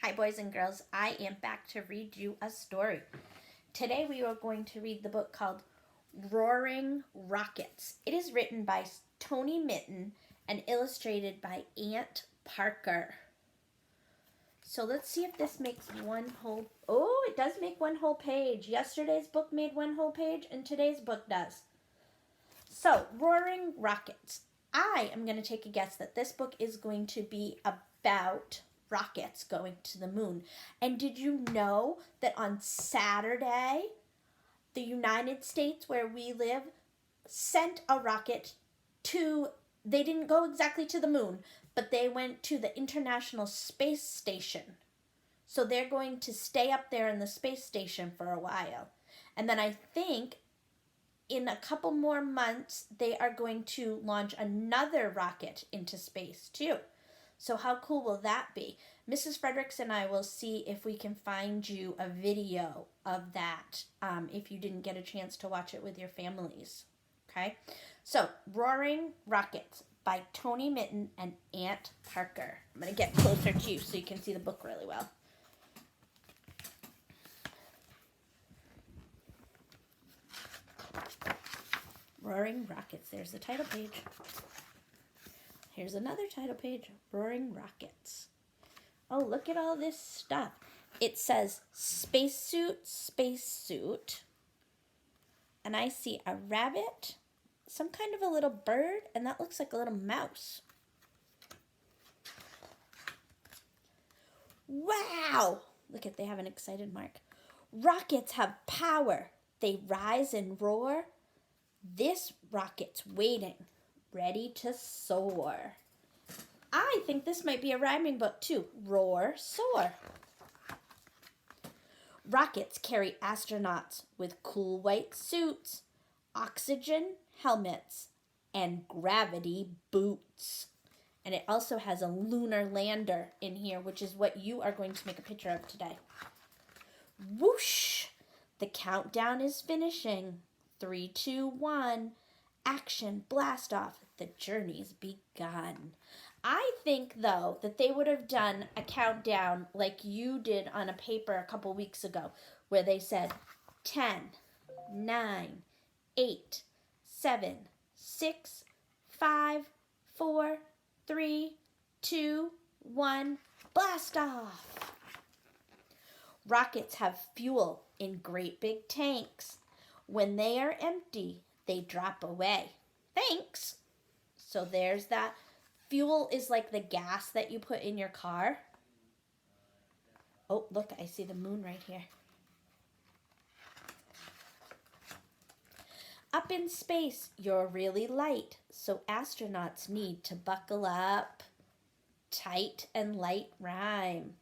Hi, boys and girls. I am back to read you a story. Today we are going to read the book called Roaring Rockets. It is written by Tony Mitton and illustrated by Ant Parker. So let's see if this makes one whole... Oh, it does make one whole page. Yesterday's book made one whole page and today's book does. So, Roaring Rockets. I am going to take a guess that this book is going to be about rockets going to the moon. And did you know that on Saturday, the United States, where we live, sent a rocket to, they didn't go exactly to the moon, but they went to the International Space Station. So they're going to stay up there in the space station for a while. And then I think in a couple more months, they are going to launch another rocket into space too. So how cool will that be? Mrs. Fredericks and I will see if we can find you a video of that if you didn't get a chance to watch it with your families. Okay? So, Roaring Rockets by Tony Mitton and Ant Parker. I'm going to get closer to you so you can see the book really well. Roaring Rockets. There's the title page. Here's another title page, Roaring Rockets. Oh, look at all this stuff. It says spacesuit, spacesuit. And I see a rabbit, some kind of a little bird, and that looks like a little mouse. Wow! Look at, they have an excited mark. Rockets have power. They rise and roar. This rocket's waiting, ready to soar. I think this might be a rhyming book too. Roar, soar. Rockets carry astronauts with cool white suits, oxygen helmets, and gravity boots. And it also has a lunar lander in here, which is what you are going to make a picture of today. Whoosh! The countdown is finishing. 3, 2, 1. Action, blast off. The journey's begun. I think, though, that they would have done a countdown like you did on a paper a couple weeks ago, where they said 10, 9, 8, 7, 6, 5, 4, 3, 2, 1, blast off. Rockets have fuel in great big tanks. When they are empty, they drop away. Thanks. So there's that. Fuel is like the gas that you put in your car. Oh, look, I see the moon right here. Up in space, you're really light, so astronauts need to buckle up. Tight and light rhyme.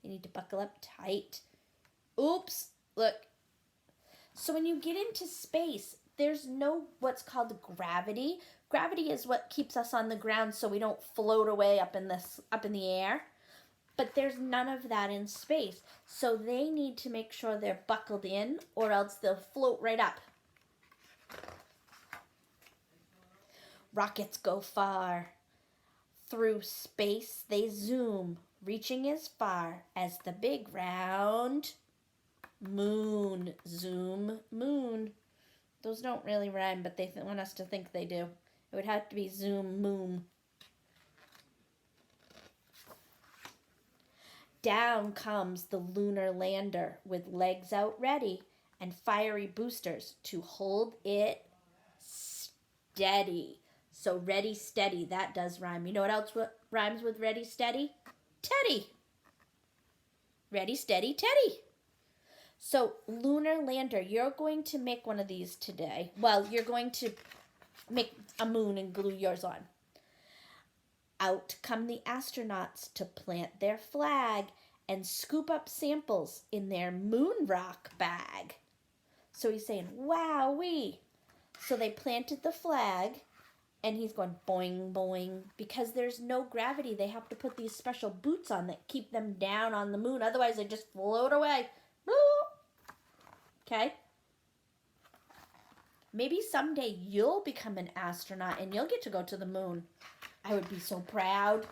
You need to buckle up tight. Oops, look. So when you get into space, there's no what's called gravity. Gravity is what keeps us on the ground so we don't float away up in the air. But there's none of that in space. So they need to make sure they're buckled in or else they'll float right up. Rockets go far. Through space they zoom, reaching as far as the big round moon. Zoom, moon. Those don't really rhyme, but they want us to think they do. It would have to be zoom, moon. Down comes the lunar lander with legs out ready and fiery boosters to hold it steady. So ready, steady, that does rhyme. You know what else rhymes with ready, steady? Teddy. Ready, steady, Teddy. So, lunar lander, you're going to make one of these today. Well, you're going to make a moon and glue yours on. Out come the astronauts to plant their flag and scoop up samples in their moon rock bag. So he's saying, wowee. So they planted the flag, and he's going boing, boing. Because there's no gravity, they have to put these special boots on that keep them down on the moon. Otherwise, they just float away. Okay? Maybe someday you'll become an astronaut and you'll get to go to the moon. I would be so proud.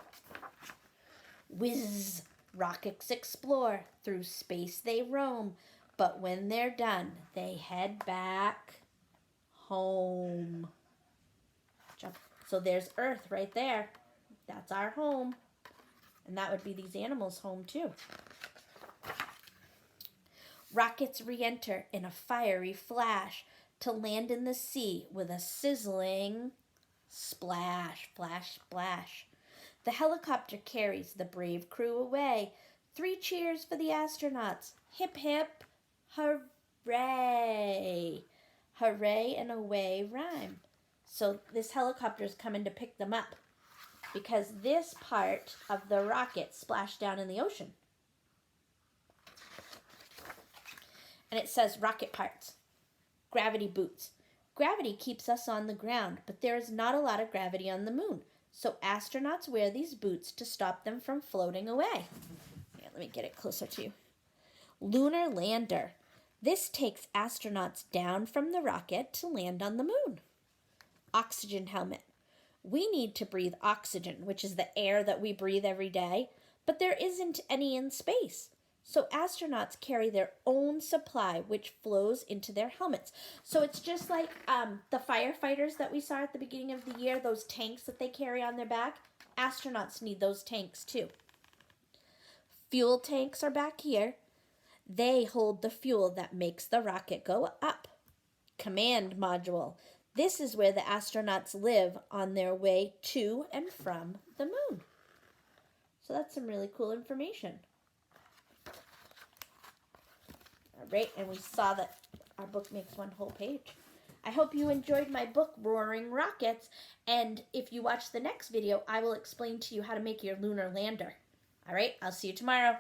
Whiz, Rockets explore, through space they roam, but when they're done, they head back home. So there's Earth right there. That's our home. And that would be these animals' home too. Rockets re-enter in a fiery flash to land in the sea with a sizzling splash, flash, splash. The helicopter carries the brave crew away. 3 cheers for the astronauts. Hip, hip, hooray. Hooray and away rhyme. So this helicopter is coming to pick them up because this part of the rocket splashed down in the ocean. And it says rocket parts. Gravity boots. Gravity keeps us on the ground, but there is not a lot of gravity on the moon. So astronauts wear these boots to stop them from floating away. Here, let me get it closer to you. Lunar lander. This takes astronauts down from the rocket to land on the moon. Oxygen helmet. We need to breathe oxygen, which is the air that we breathe every day, but there isn't any in space. So astronauts carry their own supply, which flows into their helmets. So it's just like the firefighters that we saw at the beginning of the year, those tanks that they carry on their back. Astronauts need those tanks too. Fuel tanks are back here. They hold the fuel that makes the rocket go up. Command module. This is where the astronauts live on their way to and from the moon. So that's some really cool information. All right, and we saw that our book makes one whole page. I hope you enjoyed my book, Roaring Rockets, and if you watch the next video, I will explain to you how to make your lunar lander. All right, I'll see you tomorrow.